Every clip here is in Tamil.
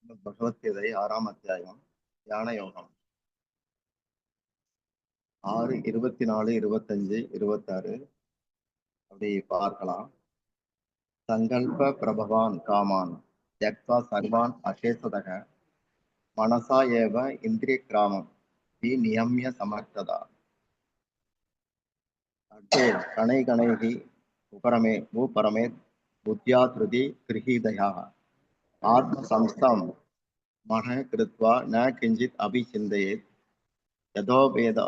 பகவத்கீதை 6ஆம் அத்தியாயம் தியான யோகம் 6:24, 25, 26 அப்படி பார்க்கலாம். சங்கல்ப பிரபவான் காமான் யக்வா சர்வான் அசேஷதக மனசா ஏவ இந்திரிய கிராமம் வி நியமிய சமர்த்ததா அட்டே கணை கணைகி உபரமே பூபரமே புத்தியா திருதி கிரகீதயா ஆத்ம சம்ஸ்தம் மன கிருத்வா ந கிஞ்சித் அபிசிந்தயேத் யதோபேத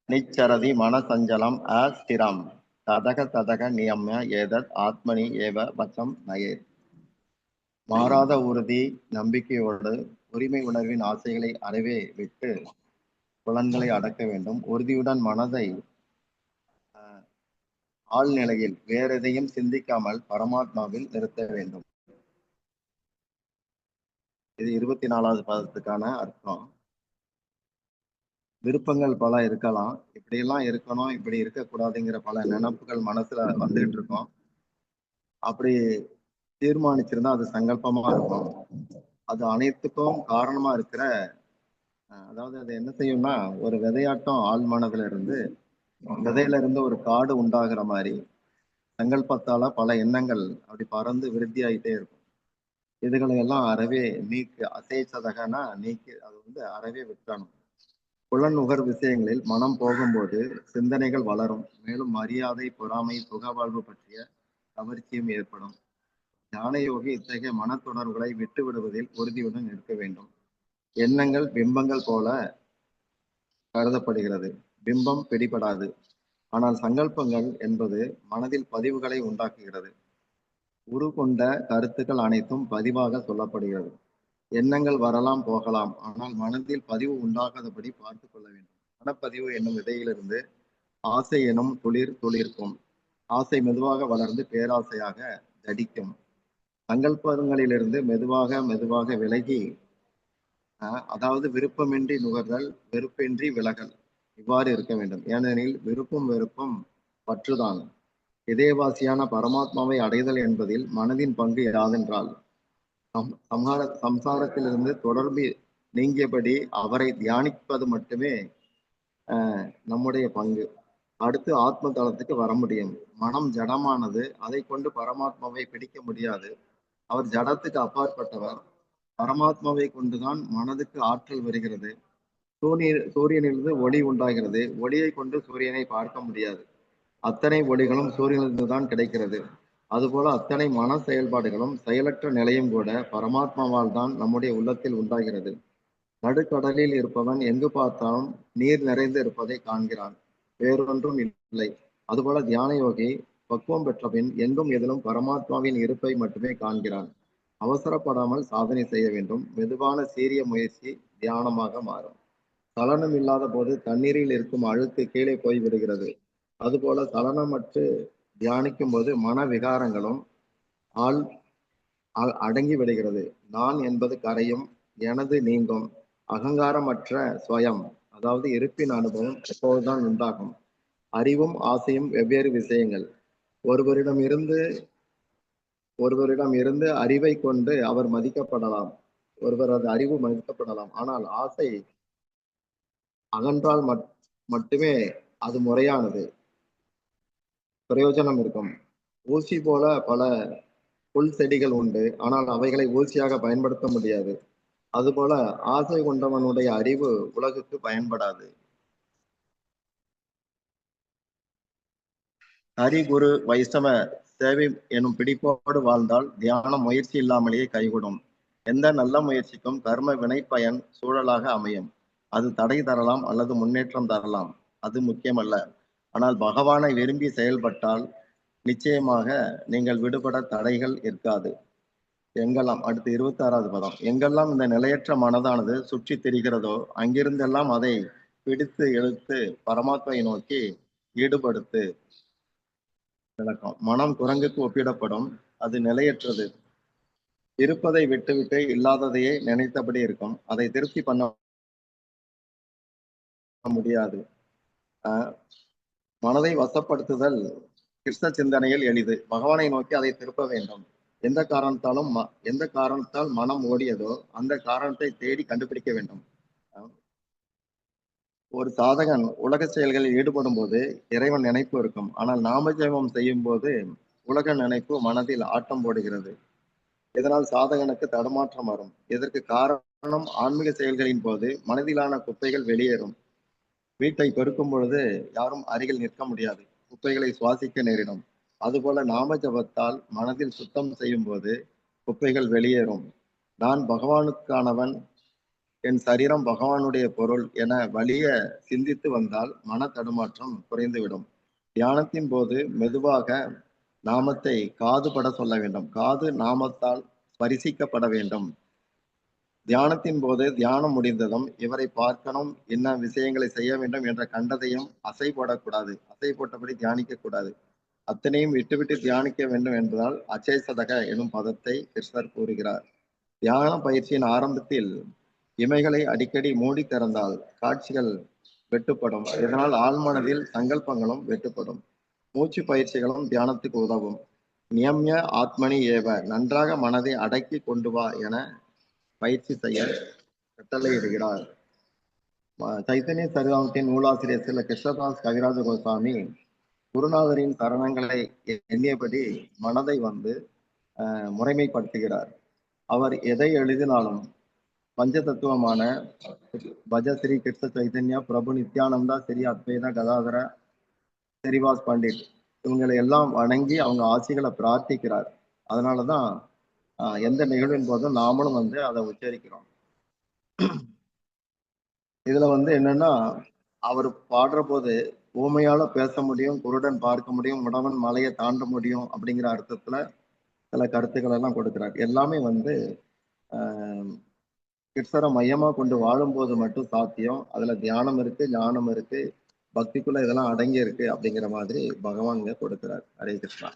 நிச்சரதி மனசஞ்சலம் அஸ்திரம் ததக ததக நியம்ய ஏதத் ஆத்மனி ஏவ வசம் நயேத். மாறாத உறுதி நம்பிக்கையோடு உரிமை உணர்வின் ஆசைகளை அறவே விட்டு புலன்களை அடக்க வேண்டும். உறுதியுடன் மனதை ஆழ்நிலையில் வேறெதையும் சிந்திக்காமல் பரமாத்மாவில் நிறுத்த வேண்டும். இது 24வது பதத்துக்கான அர்த்தம். விருப்பங்கள் பல இருக்கலாம், இப்படியெல்லாம் இருக்கணும், இப்படி இருக்கக்கூடாதுங்கிற பல நினைப்புகள் மனசுல வந்துகிட்டு இருக்கும். அப்படி தீர்மானிச்சிருந்தா அது சங்கல்பமா இருக்கும். அது அனைத்துக்கும் காரணமா இருக்கிற அதாவது அது என்ன செய்யும்னா, ஒரு விதையாட்டம் ஆழ் மனதுல இருந்து விதையில இருந்து ஒரு காடு உண்டாகிற மாதிரி சங்கல்பத்தால பல எண்ணங்கள் அப்படி பறந்து விருத்தியாயிட்டே இருக்கும். இதுகளை எல்லாம் அறவே நீக்கி அசைச்சதகனா நீக்கி அது அறவே விட்டணும். புலனுகர் விஷயங்களில் மனம் போகும்போது சிந்தனைகள் வளரும். மேலும் மரியாதை, பொறாமை, சுகவாழ்வு பற்றிய கவர்ச்சியும் ஏற்படும். ஞான யோகி இத்தகைய மனத்துணர்வுகளை விட்டு விடுவதில் உறுதியுடன் இருக்க வேண்டும். எண்ணங்கள் பிம்பங்கள் போல கருதப்படுகிறது. பிம்பம் பிடிபடாது. ஆனால் சங்கல்பங்கள் என்பது மனதில் பதிவுகளை உண்டாக்குகிறது. உரு கொண்ட கருத்துக்கள் அனைத்தும் பதிவாக சொல்லப்படுகிறது. எண்ணங்கள் வரலாம் போகலாம், ஆனால் மனதில் பதிவு உண்டாகாதபடி பார்த்து கொள்ள வேண்டும். மனப்பதிவு என்னும் விதையிலிருந்து ஆசை எனும் துளிர் துளிர்க்கும். ஆசை மெதுவாக வளர்ந்து பேராசையாக ஜடிக்கும். சங்கல்பங்களிலிருந்து மெதுவாக மெதுவாக விலகி அதாவது விருப்பமின்றி நுகர்தல், வெறுப்பின்றி விலகல், இவ்வாறு இருக்க வேண்டும். ஏனெனில் விருப்பும் வெறுப்பும் பற்றுதான். இதயவாசியான பரமாத்மாவை அடைதல் என்பதில் மனதின் பங்கு யாதென்றால் சம்சாரத்திலிருந்து தொடர்பு நீங்கியபடி அவரை தியானிப்பது மட்டுமே நம்முடைய பங்கு. அடுத்து ஆத்ம தளத்துக்கு வர முடியும். மனம் ஜடமானது, அதை கொண்டு பரமாத்மாவை பிடிக்க முடியாது. அவர் ஜடத்துக்கு அப்பாற்பட்டவர். பரமாத்மாவை கொண்டுதான் மனதுக்கு ஆற்றல் வருகிறது. சூரியனிலிருந்து ஒளி உண்டாகிறது. ஒளியை கொண்டு சூரியனை பார்க்க முடியாது. அத்தனை ஒளிகளும் சூரியனிலிருந்து தான் கிடைக்கிறது. அதுபோல அத்தனை மன செயல்பாடுகளும் செயலற்ற நிலையும் கூட பரமாத்மாவால் தான் நம்முடைய உள்ளத்தில் உண்டாகிறது. நடுக்கடலில் இருப்பவன் எங்கு பார்த்தாலும் நீர் நிறைந்து இருப்பதை காண்கிறான், வேறொன்றும் இல்லை. அதுபோல தியான யோகி பக்குவம் பெற்ற பின் எங்கும் எதிலும் பரமாத்மாவின் இருப்பை மட்டுமே காண்கிறான். அவசரப்படாமல் சாதனை செய்ய வேண்டும். மெதுவான சீரிய முயற்சி தியானமாக மாறும். சலனம் இல்லாத போது தண்ணீரில் இருக்கும் அழுக்கு கீழே போய் விடுகிறது. அதுபோல சலனமற்று தியானிக்கும் போது மன விகாரங்களும் அடங்கி விடுகிறது. நான் என்பது கரையும், எனது நீங்கும். அகங்காரமற்ற ஸ்வயம் அதாவது இருப்பின் அனுபவம் எப்போதுதான் உண்டாகும். அறிவும் ஆசையும் வெவ்வேறு விஷயங்கள். ஒருவரிடம் இருந்து அறிவை கொண்டு அவர் மதிக்கப்படலாம், ஒருவரது அறிவு மதிக்கப்படலாம். ஆனால் ஆசை அகன்றால் மட்டுமே அது முறையானது, பிரயோஜனம் இருக்கும். ஊசி போல பல புல் செடிகள் உண்டு, ஆனால் அவைகளை ஊசியாக பயன்படுத்த முடியாது. அதுபோல ஆசை கொண்டவனுடைய அறிவு உலகுக்கு பயன்படாது. ஹரி குரு வைஷ்ணவ சேவை எனும் பிடிப்போடு வாழ்ந்தால் தியானம் முயற்சி இல்லாமலேயே கைகூடும். எந்த நல்ல முயற்சிக்கும் கர்ம வினை பயன் சூழலாக அமையும். அது தடை தரலாம் அல்லது முன்னேற்றம் தரலாம், அது முக்கியமல்ல. ஆனால் பகவானை விரும்பி செயல்பட்டால் நிச்சயமாக நீங்கள் விடுபட தடைகள் இருக்காது. எங்கெல்லாம் அடுத்து 26வது பதம். எங்கெல்லாம் இந்த நிலையற்ற மனதானது சுற்றி திரிகிறதோ அங்கிருந்தெல்லாம் அதை பிடித்து இழுத்து பரமாத்மாவை நோக்கி ஈடுபடுத்து. விளக்கம். மனம் குரங்குக்கு ஒப்பிடப்படும். அது நிலையற்றது. இருப்பதை விட்டுவிட்டு இல்லாததையே நினைத்தபடி இருக்கும். அதை திருப்தி பண்ண முடியாது. மனதை வசப்படுத்துதல் கிருஷ்ண சிந்தனையில் எளிது. பகவானை நோக்கி அதை திருப்ப வேண்டும். எந்த காரணத்தால் மனம் ஓடியதோ அந்த காரணத்தை தேடி கண்டுபிடிக்க வேண்டும். ஒரு சாதகன் உலக செயல்களில் ஈடுபடும் போது இறைவன் நினைப்பு இருக்கும். ஆனால் நாம ஜெபம் செய்யும் போது உலக நினைப்பு மனதில் ஆட்டம் போடுகிறது. இதனால் சாதகனுக்கு தடுமாற்றம் வரும். இதற்கு காரணம் ஆன்மீக செயல்களின் போது மனதிலான குப்பைகள் வெளியேறும். வீட்டை பெருக்கும் பொழுது யாரும் அருகில் நிற்க முடியாது. குப்பைகளை சுவாசிக்க நேரிடும். அதுபோல நாம ஜபத்தால் மனதில் சுத்தம் செய்யும் போது குப்பைகள் வெளியேறும். நான் பகவானுக்கானவன், என் சரீரம் பகவானுடைய பொருள் என வலிய சிந்தித்து வந்தால் மன தடுமாற்றம் குறைந்துவிடும். தியானத்தின் போது மெதுவாக நாமத்தை காதுபட சொல்ல வேண்டும். காது நாமத்தால் ஸ்பரிசிக்கப்பட வேண்டும். தியானத்தின் போது தியானம் முடிந்ததும் இவரை பார்க்கணும், என்ன விஷயங்களை செய்ய வேண்டும் என்ற கண்டதையும் அசை போடக்கூடாது. அசை போட்டபடி தியானிக்க கூடாது. அத்தனையும் விட்டுவிட்டு தியானிக்க வேண்டும் என்பதால் அச்சேசதக எனும் பதத்தை கிருஷ்ணர் கூறுகிறார். தியான பயிற்சியின் ஆரம்பத்தில் இமைகளை அடிக்கடி மூடி திறந்தால் காட்சிகள் வெட்டுப்படும். இதனால் ஆழ்மனதில் சங்கல்பங்களும் வெட்டுப்படும். மூச்சு பயிற்சிகளும் தியானத்துக்கு உதவும். நியமிய ஆத்மனி ஏவ, நன்றாக மனதை அடக்கி கொண்டு வா என பயிற்சி செய்ய கட்டளையிடுகிறார். சைத்தன்ய சரிதாமத்தின் நூலாசிரியர் சில கிருஷ்ணதாஸ் கவிராஜ கோஸ்வாமி குருநாதரின் சரணங்களை எண்ணியபடி மனதை முறைமைப்படுத்துகிறார். அவர் எதை எழுதினாலும் பஞ்ச தத்துவமான பஜ ஸ்ரீ கிருஷ்ண சைதன்யா, பிரபு நித்யானந்தா, ஸ்ரீ அத்வைதா கதாதர, ஸ்ரீவாஸ் பண்டிட் இவங்களை எல்லாம் வணங்கி அவங்க ஆசிகளை பிரார்த்திக்கிறார். அதனாலதான் எந்த நிகழ்வின் போதும் நாமளும் அதை உச்சரிக்கிறோம். இதுல என்னன்னா, அவர் பாடுற போது ஊமையால பேச முடியும், குருடன் பார்க்க முடியும், முடவன் மலையை தாண்ட முடியும் அப்படிங்கிற அர்த்தத்துல சில கருத்துக்கள் எல்லாம் கொடுக்கிறார். எல்லாமே கிருஷ்ணரை மையமா கொண்டு வாழும்போது மட்டும் சாத்தியம். அதுல தியானம் இருக்கு, ஞானம் இருக்கு, பக்திக்குள்ள இதெல்லாம் அடங்கி இருக்கு அப்படிங்கிற மாதிரி பகவான் கொடுக்கிறார். ஹரே கிருஷ்ணா.